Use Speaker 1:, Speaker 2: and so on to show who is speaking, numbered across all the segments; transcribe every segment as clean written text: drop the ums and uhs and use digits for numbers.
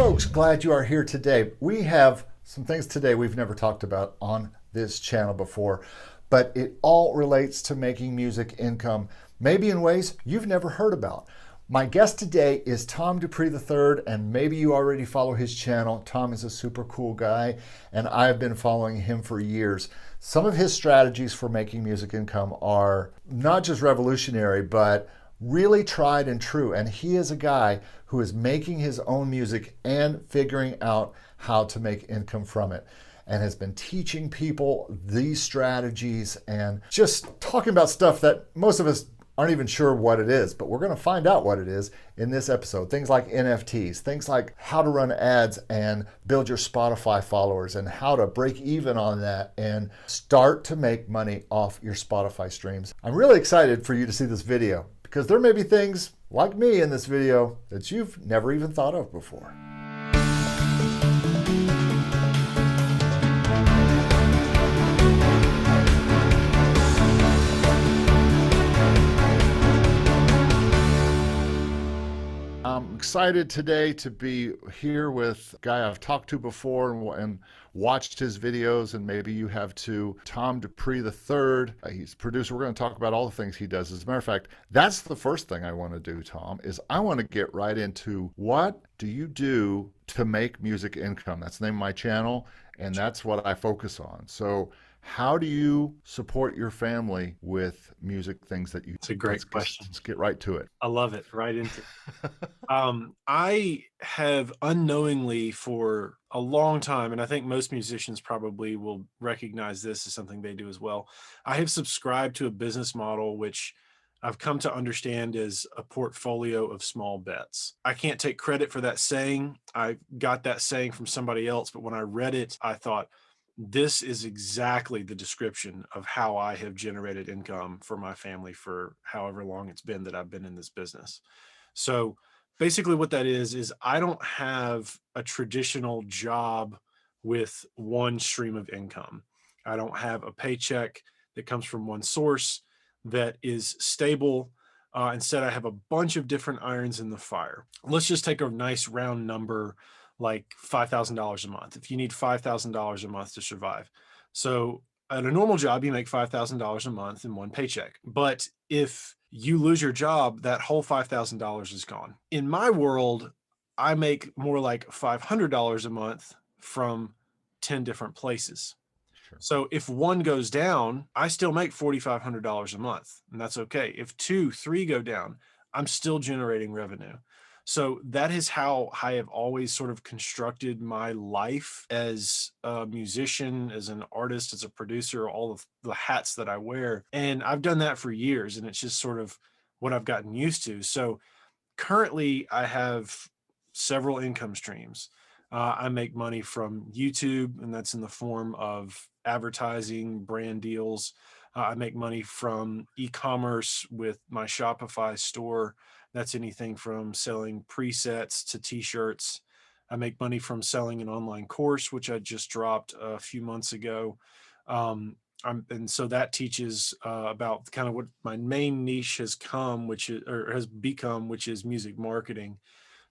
Speaker 1: folks, glad you are here today. We have some things today we've never talked about on this channel before, but it all relates to making music income, maybe in ways you've never heard about. My guest today is Tom DuPree III, and maybe you already follow his channel. Tom is a super cool guy, and I've been following him for years. Some of his strategies for making music income are not just revolutionary, but really tried and true. And he is a guy who is making his own music and figuring out how to make income from it, and has been teaching people these strategies and just talking about stuff that most of us aren't even sure what it is, but we're going to find out what it is in this episode. Things like NFTs, things like how to run ads and build your Spotify followers, and how to break even on that and start to make money off your Spotify streams. I'm really excited for you to see this video, because there may be things like me in this video that you've never even thought of before. I'm excited today to be here with a guy I've talked to before and watched his videos, and maybe you have too, Tom DuPree III. He's a producer. We're going to talk about all the things he does. As a matter of fact, that's the first thing I want to do, Tom, is I want to get right into what do you do to make music income? That's the name of my channel, and that's what I focus on. So how do you support your family with music things that you...
Speaker 2: It's a great question.
Speaker 1: Let's get right to it.
Speaker 2: I love it. Right into I have unknowingly for a long time, and I think most musicians probably will recognize this as something they do as well. I have subscribed to a business model which I've come to understand as a portfolio of small bets. I can't take credit for that saying. I got that saying from somebody else, but when I read it, I thought, this is exactly the description of how I have generated income for my family for however long it's been that I've been in this business. So basically what that is I don't have a traditional job with one stream of income. I don't have a paycheck that comes from one source that is stable. Instead, I have a bunch of different irons in the fire. Let's just take a nice round number like $5,000 a month. If you need $5,000 a month to survive. So at a normal job, you make $5,000 a month in one paycheck. But if you lose your job, that whole $5,000 is gone. In my world, I make more like $500 a month from 10 different places.
Speaker 1: Sure.
Speaker 2: So if one goes down, I still make $4,500 a month, and that's okay. If 2, 3 go down, I'm still generating revenue. So that is how I have always sort of constructed my life as a musician, as an artist, as a producer, all of the hats that I wear. And I've done that for years, and it's just sort of what I've gotten used to. So currently I have several income streams. I make money from YouTube, and that's in the form of advertising, brand deals. I make money from e-commerce with my Shopify store. That's anything from selling presets to t-shirts. I make money from selling an online course, which I just dropped a few months ago. And so that teaches about kind of what my main niche has come, which is, or has become, which is music marketing.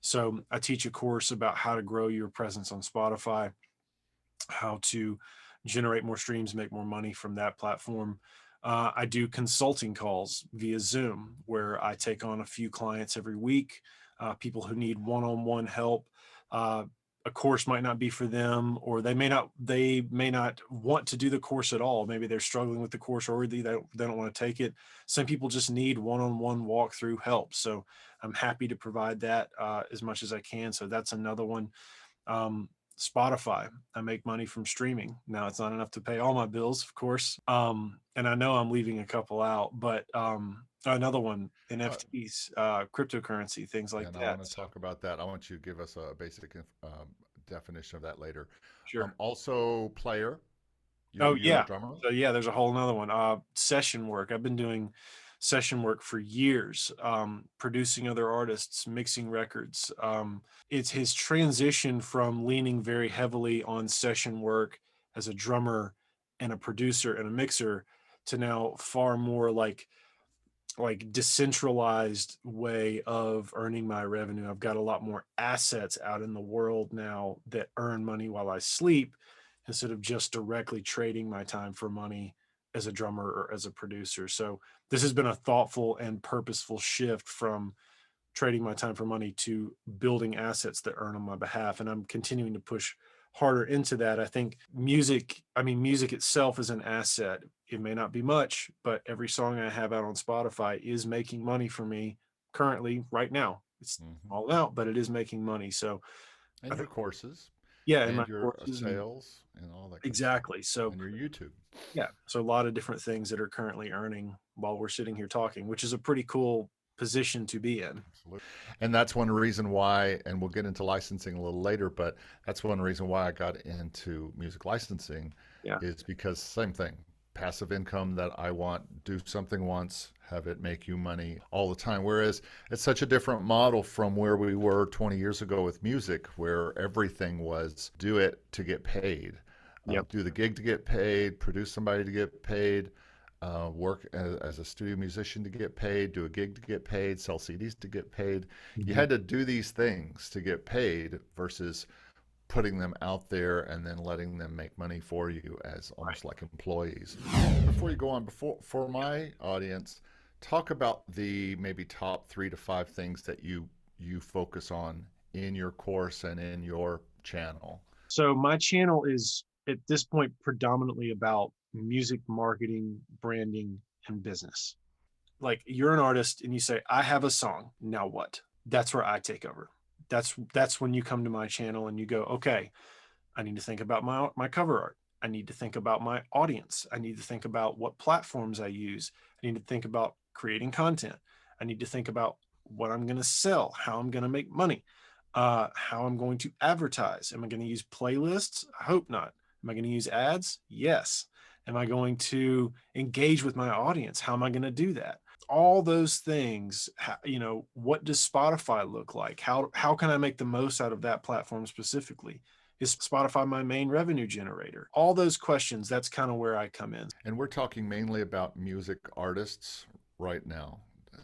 Speaker 2: So I teach a course about how to grow your presence on Spotify, how to generate more streams, make more money from that platform. I do consulting calls via Zoom, where I take on a few clients every week, people who need one-on-one help. A course might not be for them, or they may not want to do the course at all. Maybe they're struggling with the course, or they don't want to take it. Some people just need one-on-one walkthrough help. So I'm happy to provide that as much as I can. So that's another one. Spotify, I make money from streaming. Now it's not enough to pay all my bills, of course. And I know I'm leaving a couple out, but another one, NFTs, cryptocurrency, things like that.
Speaker 1: I want to talk about that. I want you to give us a basic definition of that later.
Speaker 2: Sure.
Speaker 1: Also player.
Speaker 2: Oh
Speaker 1: You're
Speaker 2: yeah.
Speaker 1: a drummer?
Speaker 2: So yeah, there's a whole nother one. Session work. I've been doing session work for years, producing other artists, mixing records. It's his transition from leaning very heavily on session work as a drummer and a producer and a mixer to now far more like like decentralized way of earning my revenue. I've got a lot more assets out in the world now that earn money while I sleep, instead of just directly trading my time for money as a drummer or as a producer. So this has been a thoughtful and purposeful shift from trading my time for money to building assets that earn on my behalf. And I'm continuing to push harder into that. I think music itself is an asset. It may not be much, but every song I have out on Spotify is making money for me currently right now. It's
Speaker 1: Hmm.
Speaker 2: all out, but it is making money. So I
Speaker 1: And your
Speaker 2: think,
Speaker 1: courses
Speaker 2: yeah, in my
Speaker 1: and your
Speaker 2: courses and
Speaker 1: sales and all that kind of stuff,
Speaker 2: exactly. So
Speaker 1: and your YouTube.
Speaker 2: yeah, so a lot of different things that are currently earning while we're sitting here talking, which is a pretty cool position to be in.
Speaker 1: Absolutely. And that's one reason why, and we'll get into licensing a little later, but that's one reason why I got into music licensing
Speaker 2: Yeah.
Speaker 1: is because same thing, passive income that I want, do something once, have it make you money all the time. Whereas it's such a different model from where we were 20 years ago with music, where everything was do it to get paid.
Speaker 2: Yep.
Speaker 1: Do the gig to get paid, produce somebody to get paid, work as a studio musician to get paid, do a gig to get paid, sell CDs to get paid. You
Speaker 2: Mhm.
Speaker 1: had to do these things to get paid versus putting them out there and then letting them make money for you as
Speaker 2: Right.
Speaker 1: almost like employees. Before you go on, before for my audience, talk about the maybe top 3 to 5 things that you focus on in your course and in your channel.
Speaker 2: So my channel is at this point predominantly about music marketing, branding, and business. Like you're an artist and you say, I have a song. Now what? That's where I take over. That's when you come to my channel and you go, okay, I need to think about my cover art. I need to think about my audience. I need to think about what platforms I use. I need to think about creating content. I need to think about what I'm going to sell, how I'm going to make money, how I'm going to advertise. Am I going to use playlists? I hope not. Am I going to use ads? Yes. Am I going to engage with my audience? How am I going to do that? All those things, what does Spotify look like? How can I make the most out of that platform specifically? Is Spotify my main revenue generator? All those questions, that's kind of where I come in.
Speaker 1: And we're talking mainly about music artists right now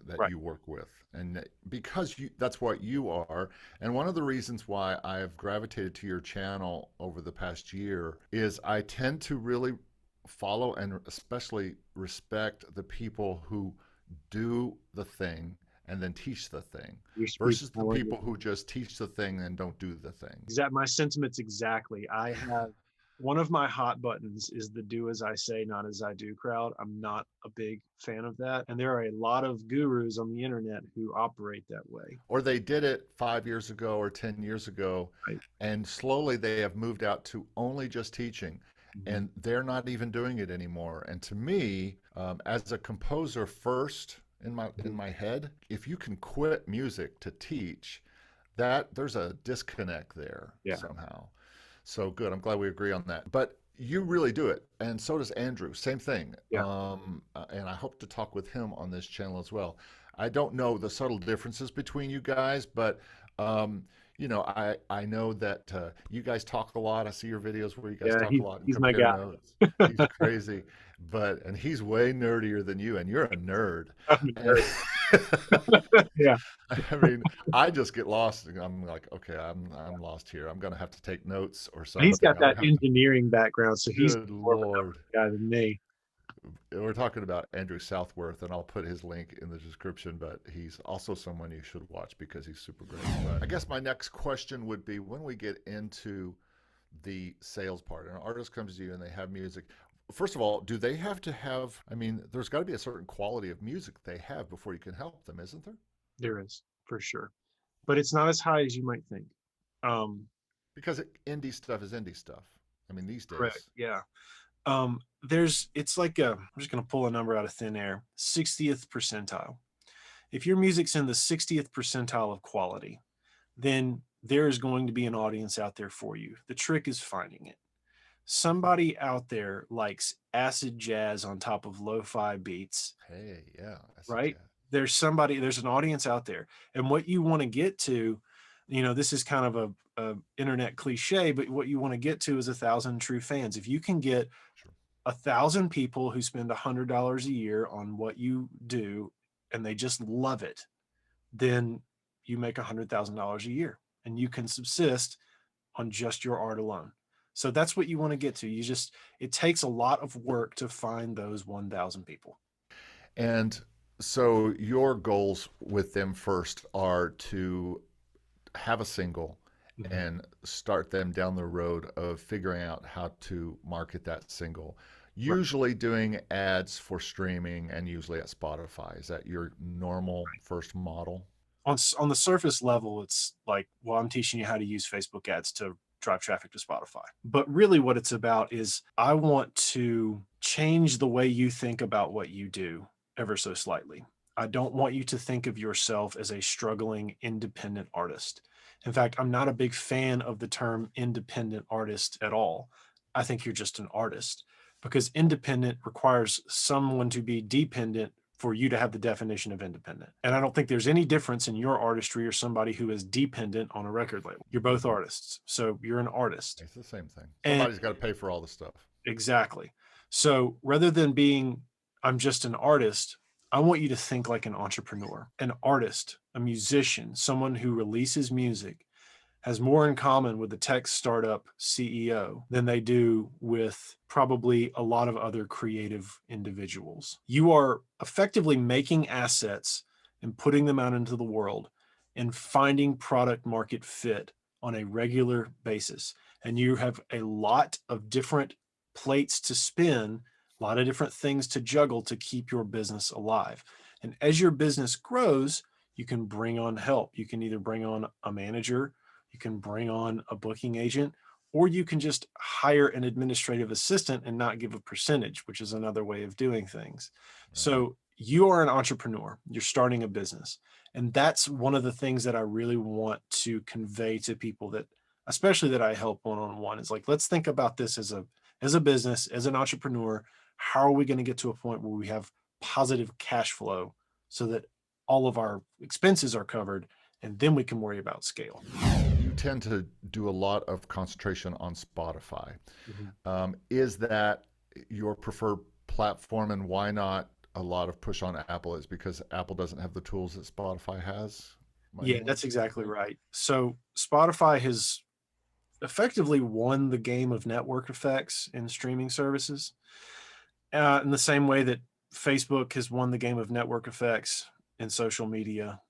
Speaker 1: that
Speaker 2: Right.
Speaker 1: you work with. And because that's what you are. And one of the reasons why I've gravitated to your channel over the past year is I tend to really follow and especially respect the people who do the thing and then teach the thing
Speaker 2: You're speaking
Speaker 1: versus
Speaker 2: my
Speaker 1: the
Speaker 2: language.
Speaker 1: people who just teach the thing and don't do the thing.
Speaker 2: My sentiments exactly. I have one of my hot buttons is the do as I say, not as I do crowd. I'm not a big fan of that. And there are a lot of gurus on the internet who operate that way.
Speaker 1: Or they did it 5 years ago or 10 years ago,
Speaker 2: Right.
Speaker 1: and slowly they have moved out to only just teaching,
Speaker 2: Mhm.
Speaker 1: and they're not even doing it anymore. And to me, as a composer first in my head, if you can quit music to teach, that there's a disconnect there
Speaker 2: Yeah.
Speaker 1: somehow. So good. I'm glad we agree on that. But you really do it, and so does Andrew. Same thing.
Speaker 2: Yeah.
Speaker 1: And I hope to talk with him on this channel as well. I don't know the subtle differences between you guys, but um, I know that you guys talk a lot. I see your videos where you guys
Speaker 2: Yeah.
Speaker 1: talk a lot and
Speaker 2: He's my
Speaker 1: compare
Speaker 2: guy.
Speaker 1: notes. He's crazy, and he's way nerdier than you, and you're a nerd.
Speaker 2: I'm a
Speaker 1: And
Speaker 2: nerd. Yeah.
Speaker 1: I mean, I just get lost. And I'm like, okay, I'm lost here. I'm gonna have to take notes or
Speaker 2: He's
Speaker 1: something.
Speaker 2: got
Speaker 1: I'm
Speaker 2: that
Speaker 1: gonna have to.
Speaker 2: engineering background, so he's
Speaker 1: Good
Speaker 2: more of a
Speaker 1: Lord.
Speaker 2: numbers guy than me.
Speaker 1: We're talking about Andrew Southworth, and I'll put his link in the description, but he's also someone you should watch because he's super great. But I guess my next question would be when we get into the sales part, and an artist comes to you and they have music. First of all, do they have to have, I mean, there's got to be a certain quality of music they have before you can help them, isn't there?
Speaker 2: There is, for sure. But it's not as high as you might think. Um,
Speaker 1: Because indie stuff is indie stuff. I mean, these
Speaker 2: Correct.
Speaker 1: days.
Speaker 2: Yeah. It's like I'm just going to pull a number out of thin air, 60th percentile. If your music's in the 60th percentile of quality, then there is going to be an audience out there for you. The trick is finding it. Somebody out there likes acid jazz on top of lo-fi beats,
Speaker 1: Hey, yeah, that's a
Speaker 2: right?
Speaker 1: jazz.
Speaker 2: There's an audience out there. And what you want to get to, this is kind of a internet cliche, but what you want to get to is 1,000 true fans. If you can get
Speaker 1: Sure.
Speaker 2: 1,000 people who spend $100 a year on what you do and they just love it, then you make $100,000 a year and you can subsist on just your art alone. So that's what you want to get to. It takes a lot of work to find those 1,000 people.
Speaker 1: And so your goals with them first are to have a single
Speaker 2: Mhm.
Speaker 1: and start them down the road of figuring out how to market that single.
Speaker 2: Right.
Speaker 1: Usually doing ads for streaming and usually at Spotify. Is that your normal first model?
Speaker 2: On the surface level, it's like, well, I'm teaching you how to use Facebook ads to drive traffic to Spotify. But really, what it's about is I want to change the way you think about what you do ever so slightly. I don't want you to think of yourself as a struggling independent artist. In fact, I'm not a big fan of the term independent artist at all. I think you're just an artist because independent requires someone to be dependent for you to have the definition of independent. And I don't think there's any difference in your artistry or somebody who is dependent on a record label. You're both artists. So you're an artist.
Speaker 1: It's the same thing.
Speaker 2: And
Speaker 1: Somebody's got to pay for all the stuff.
Speaker 2: exactly. So rather than being, I'm just an artist, I want you to think like an entrepreneur, an artist, a musician, someone who releases music has more in common with the tech startup CEO than they do with probably a lot of other creative individuals. You are effectively making assets and putting them out into the world and finding product market fit on a regular basis. And you have a lot of different plates to spin, a lot of different things to juggle to keep your business alive. And as your business grows, you can bring on help. You can either bring on a manager, you can bring on a booking agent, or you can just hire an administrative assistant and not give a percentage, which is another way of doing things.
Speaker 1: Right.
Speaker 2: So you are an entrepreneur, you're starting a business. And that's one of the things that I really want to convey to people that, especially that I help one-on-one, is like, let's think about this as a business, as an entrepreneur. How are we going to get to a point where we have positive cash flow so that all of our expenses are covered, and then we can worry about scale?
Speaker 1: You tend to do a lot of concentration on Spotify.
Speaker 2: Mhm.
Speaker 1: Is that your preferred platform, and why not a lot of push on Apple? Is because Apple doesn't have the tools that Spotify has? Am I
Speaker 2: Yeah,
Speaker 1: hearing
Speaker 2: that's exactly
Speaker 1: right?
Speaker 2: right. So Spotify has effectively won the game of network effects in streaming services, in the same way that Facebook has won the game of network effects in social media.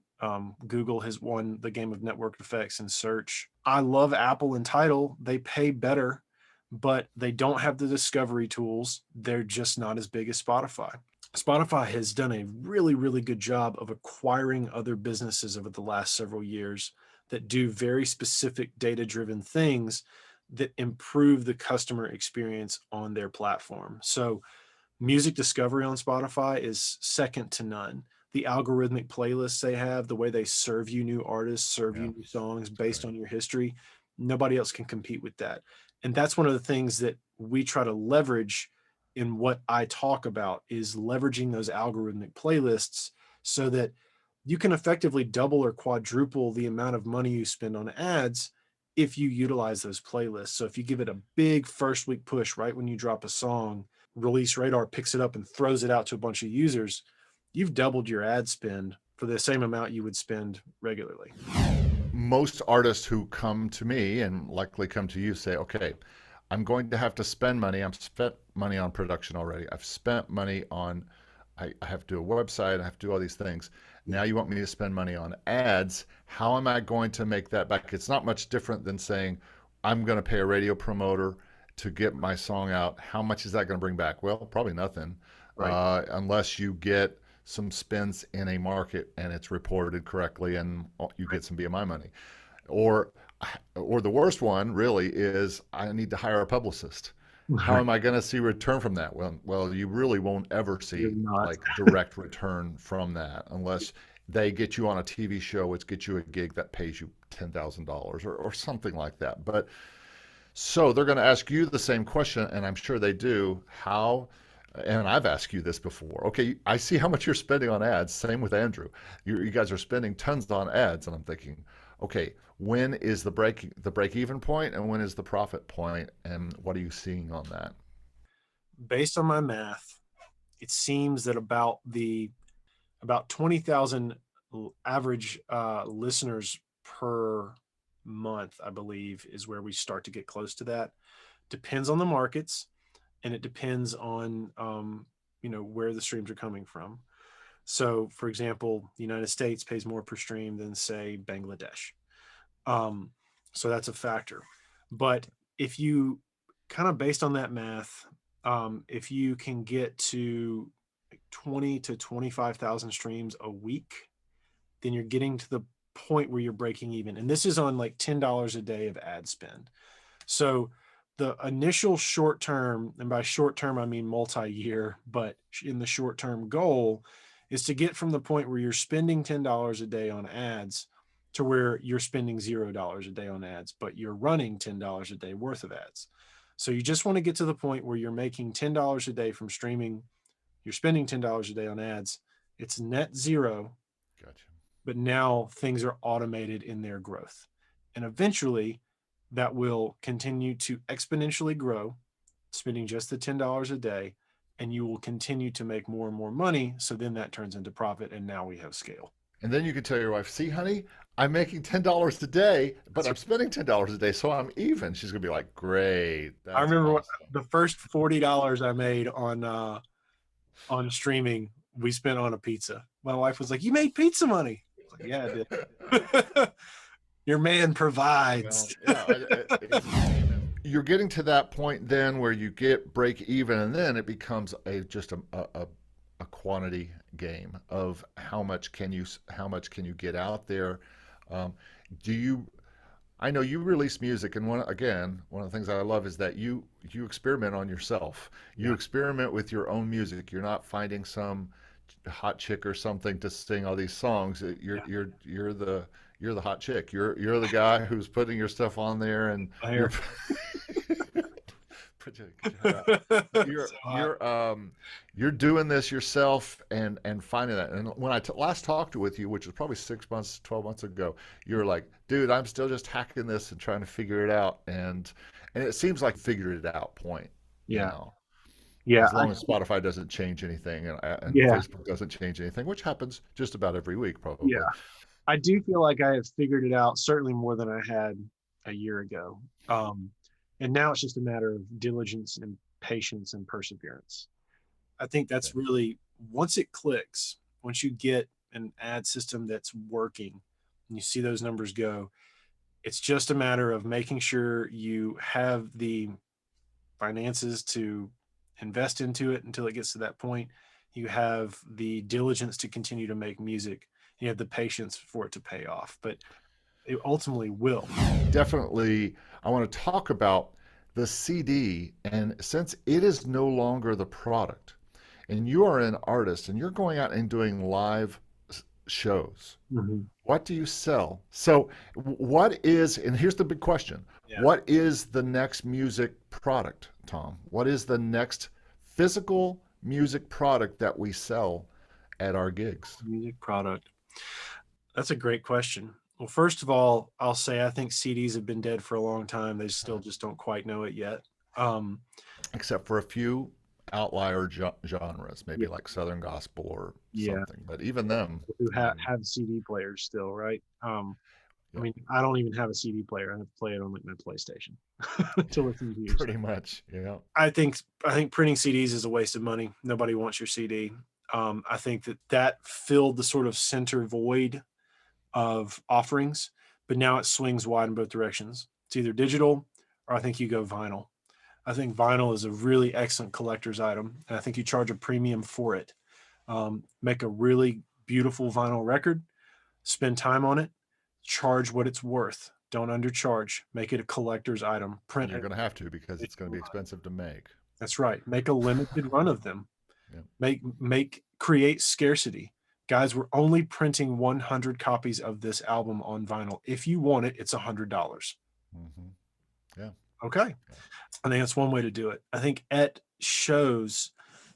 Speaker 2: Google has won the game of network effects in search. I love Apple and Tidal. They pay better, but they don't have the discovery tools. They're just not as big as Spotify. Spotify has done a really, really good job of acquiring other businesses over the last several years that do very specific data driven things that improve the customer experience on their platform. So, music discovery on Spotify is second to none. The algorithmic playlists they have, the way they serve you new artists, serve
Speaker 1: Yeah,
Speaker 2: you new songs
Speaker 1: it's
Speaker 2: based
Speaker 1: great.
Speaker 2: on your history, nobody else can compete with that. And that's one of the things that we try to leverage in what I talk about is leveraging those algorithmic playlists so that you can effectively double or quadruple the amount of money you spend on ads if you utilize those playlists. So if you give it a big first week push right when you drop a song, Release Radar picks it up and throws it out to a bunch of users, you've doubled your ad spend for the same amount you would spend regularly.
Speaker 1: Most artists who come to me and likely come to you say, okay, I'm going to have to spend money. I've spent money on production already. I've spent money on, I have to do a website. I have to do all these things. Now you want me to spend money on ads. How am I going to make that back? It's not much different than saying, I'm going to pay a radio promoter to get my song out. How much is that going to bring back? Well, probably nothing,
Speaker 2: Right.
Speaker 1: unless you get some spins in a market and it's reported correctly and you
Speaker 2: Right.
Speaker 1: get some BMI money. Or or the worst one really is I need to hire a publicist. How
Speaker 2: Right.
Speaker 1: am I going to see return from that? Well, you really won't ever
Speaker 2: You're
Speaker 1: see
Speaker 2: not.
Speaker 1: like direct return from that unless they get you on a TV show, which gets you a gig that pays you $10,000 or something like that. But so they're going to ask you the same question, and I'm sure they do. How, and I've asked you this before. Okay, I see how much you're spending on ads. Same with Andrew. You guys are spending tons on ads, and I'm thinking, okay, when is the break even point, and when is the profit point, and what are you seeing on that?
Speaker 2: Based on my math, it seems that about 20,000 average listeners per month, I believe, is where we start to get close to that. Depends on the markets, and it depends on where the streams are coming from. So, for example, the United States pays more per stream than, say, Bangladesh. So that's a factor. But if you kind of based on that math, if you can get to 20 to 25,000 streams a week, then you're getting to the point where you're breaking even. And this is on like $10 a day of ad spend. So the initial short term, and by short term, I mean multi-year, but in the short term goal is to get from the point where you're spending $10 a day on ads to where you're spending $0 a day on ads, but you're running $10 a day worth of ads. So you just want to get to the point where you're making $10 a day from streaming, you're spending $10 a day on ads. It's net zero.
Speaker 1: Gotcha.
Speaker 2: But now things are automated in their growth. And eventually that will continue to exponentially grow, spending just the $10 a day, and you will continue to make more and more money. So then that turns into profit, and now we have scale.
Speaker 1: And then you can tell your wife, see, honey, I'm making $10 a day, but I'm spending $10 a day, so I'm even. She's gonna be like, great.
Speaker 2: I
Speaker 1: That's
Speaker 2: remember
Speaker 1: awesome.
Speaker 2: the first $40 I made on streaming, we spent on a pizza. My wife was like, "You made pizza money." I was like, "Yeah, I did." Your man provides.
Speaker 1: Well, yeah, you're getting to that point then where you get break even, and then it becomes just a quantity game of how much can you get out there. Do you? I know you release music, and one of the things I love is that you experiment on yourself. You
Speaker 2: Yeah.
Speaker 1: experiment with your own music. You're not finding some hot chick or something to sing all these songs. You're the hot chick. You're the guy who's putting your stuff on there, and you're you're you're doing this yourself and finding that. And when I last talked with you, which was probably 6 months, 12 months ago, you were like, "Dude, I'm still just hacking this and trying to figure it out." And it seems like figured it out point
Speaker 2: Yeah.
Speaker 1: now.
Speaker 2: Yeah.
Speaker 1: As long as Spotify doesn't change anything and
Speaker 2: Yeah.
Speaker 1: Facebook doesn't change anything, which happens just about every week,
Speaker 2: Yeah.
Speaker 1: probably.
Speaker 2: I do feel like I have figured it out, certainly more than I had a year ago. And now it's just a matter of diligence and patience and perseverance. I think
Speaker 1: Okay.
Speaker 2: that's really, once it clicks, once you get an ad system that's working and you see those numbers go, it's just a matter of making sure you have the finances to invest into it until it gets to that point. You have the diligence to continue to make music. You have the patience for it to pay off, but it ultimately will.
Speaker 1: Definitely, I want to talk about the CD, and since it is no longer the product, and you are an artist and you're going out and doing live shows,
Speaker 2: Mhm.
Speaker 1: what do you sell? So, what is, and here's the big question,
Speaker 2: Yeah.
Speaker 1: what is the next music product, Tom? What is the next physical music product that we sell at our gigs?
Speaker 2: Music product. That's a great question. Well, first of all, I'll say I think CDs have been dead for a long time. They still just don't quite know it yet. Um,
Speaker 1: Except for a few outlier genres, maybe
Speaker 2: yeah,
Speaker 1: like Southern gospel or
Speaker 2: yeah.
Speaker 1: something. But even them,
Speaker 2: Who
Speaker 1: I mean,
Speaker 2: have CD players still, right? I
Speaker 1: yeah,
Speaker 2: mean, I don't even have a CD player. I have to play it on like my PlayStation to listen to music.
Speaker 1: pretty much. Yeah.
Speaker 2: I think printing CDs is a waste of money. Nobody wants your CD. I think that filled the sort of center void of offerings, but now it swings wide in both directions. It's either digital or I think you go vinyl. I think vinyl is a really excellent collector's item, and I think you charge a premium for it. Make a really beautiful vinyl record, spend time on it, charge what it's worth. Don't undercharge. Make it a collector's item.
Speaker 1: And
Speaker 2: Print
Speaker 1: you're
Speaker 2: it.
Speaker 1: going to have to because it's going to be expensive to make.
Speaker 2: That's right. Make a limited run of them.
Speaker 1: Yeah.
Speaker 2: Create scarcity. Guys, we're only printing 100 copies of this album on vinyl. If you want it, it's $100.
Speaker 1: Hmm. Yeah.
Speaker 2: Okay. I think that's one way to do it. I think at shows,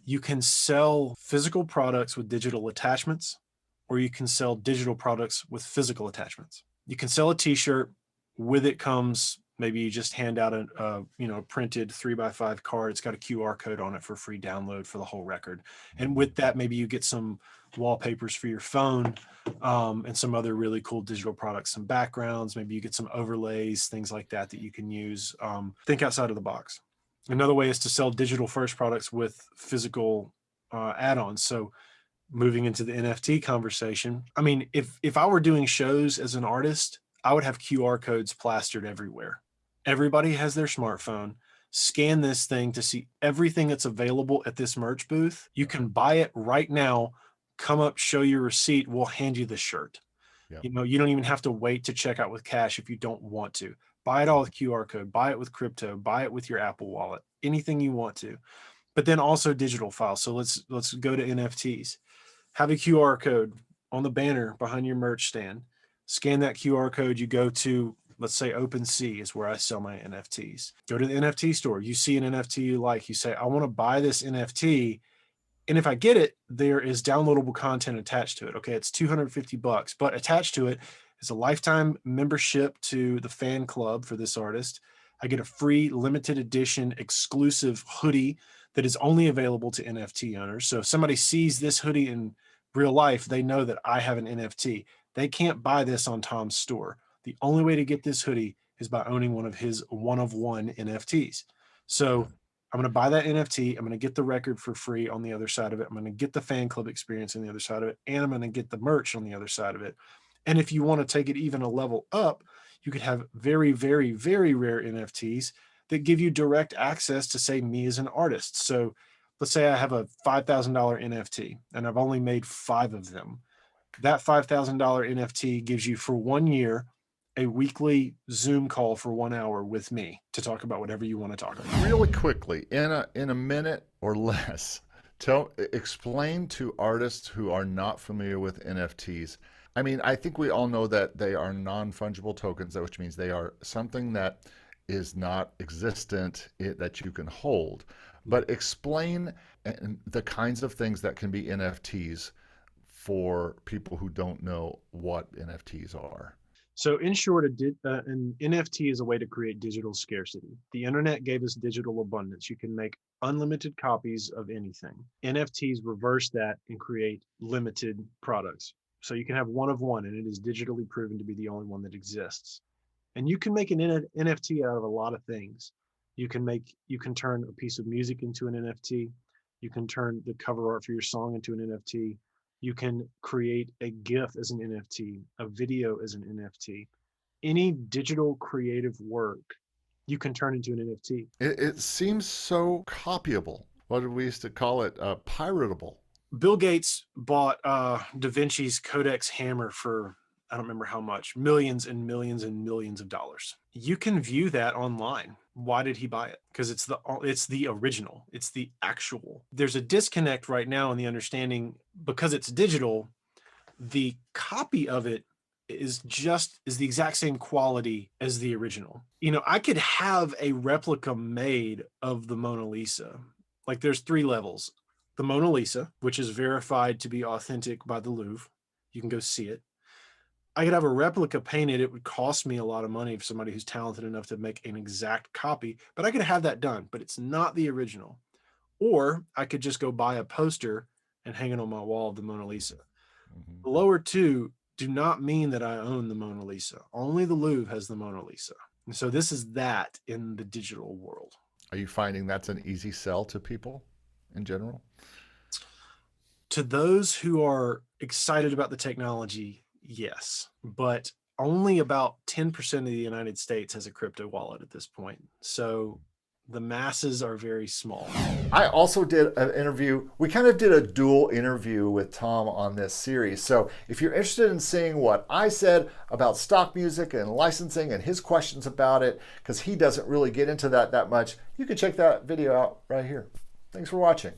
Speaker 2: you can sell physical products with digital attachments, or you can sell digital products with physical attachments. You can sell a t-shirt, with it comes Maybe you just hand out a printed 3x5 card. It's got a QR code on it for free download for the whole record. And with that, maybe you get some wallpapers for your phone, and some other really cool digital products, some backgrounds. Maybe you get some overlays, things like that you can use. Think outside of the box. Another way is to sell digital first products with physical add-ons. So moving into the NFT conversation, I mean, if I were doing shows as an artist, I would have QR codes plastered everywhere. Everybody has their smartphone. Scan this thing to see everything that's available at this merch booth. You can buy it right now. Come up, show your receipt. We'll hand you the shirt.
Speaker 1: Yeah.
Speaker 2: You don't even have to wait to check out with cash if you don't want to. Buy it all with QR code. Buy it with crypto. Buy it with your Apple Wallet. Anything you want to. But then also digital files. So let's go to NFTs. Have a QR code on the banner behind your merch stand. Scan that QR code. You go to, let's say, OpenSea is where I sell my NFTs. Go to the NFT store. You see an NFT you like. You say, I want to buy this NFT. And if I get it, there is downloadable content attached to it. Okay, it's $250, but attached to it is a lifetime membership to the fan club for this artist. I get a free limited edition exclusive hoodie that is only available to NFT owners. So if somebody sees this hoodie in real life, they know that I have an NFT. They can't buy this on Tom's store. The only way to get this hoodie is by owning one of his one-of-one NFTs. So I'm going to buy that NFT. I'm going to get the record for free on the other side of it. I'm going to get the fan club experience on the other side of it. And I'm going to get the merch on the other side of it. And if you want to take it even a level up, you could have very, very, very rare NFTs that give you direct access to, say, me as an artist. So let's say I have a $5,000 NFT and I've only made 5 of them. That $5,000 NFT gives you for 1 year a weekly Zoom call for 1 hour with me to talk about whatever you want to talk about.
Speaker 1: Really quickly, in a minute or less, explain to artists who are not familiar with NFTs. I mean, I think we all know that they are non-fungible tokens, which means they are something that is not existent that you can hold. But explain the kinds of things that can be NFTs for people who don't know what NFTs are.
Speaker 2: So in short, an NFT is a way to create digital scarcity. The internet gave us digital abundance. You can make unlimited copies of anything. NFTs reverse that and create limited products. So you can have one of one, and it is digitally proven to be the only one that exists. And you can make an NFT out of a lot of things. You can turn a piece of music into an NFT. You can turn the cover art for your song into an NFT. You can create a GIF as an NFT, a video as an NFT. Any digital creative work you can turn into an NFT.
Speaker 1: It seems so copyable. What did we used to call it? Piratable.
Speaker 2: Bill Gates bought Da Vinci's Codex hammer for, I don't remember how much, millions and millions and millions of dollars. You can view that online. Why did he buy it? Because it's the original. It's the actual. There's a disconnect right now in the understanding, because it's digital, the copy of it is the exact same quality as the original. I could have a replica made of the Mona Lisa. Like, there's 3 levels. The Mona Lisa, which is verified to be authentic by the Louvre. You can go see it. I could have a replica painted. It would cost me a lot of money for somebody who's talented enough to make an exact copy, but I could have that done, but it's not the original. Or I could just go buy a poster and hang it on my wall of the Mona Lisa. Mm-hmm. The lower 2 do not mean that I own the Mona Lisa. Only the Louvre has the Mona Lisa. And so this is that in the digital world.
Speaker 1: Are you finding that's an easy sell to people in general?
Speaker 2: To those who are excited about the technology, yes, but only about 10% of the United States has a crypto wallet at this point. So the masses are very small.
Speaker 1: I also did an interview. We kind of did a dual interview with Tom on this series. So if you're interested in seeing what I said about stock music and licensing and his questions about it, because he doesn't really get into that much, you can check that video out right here. Thanks for watching.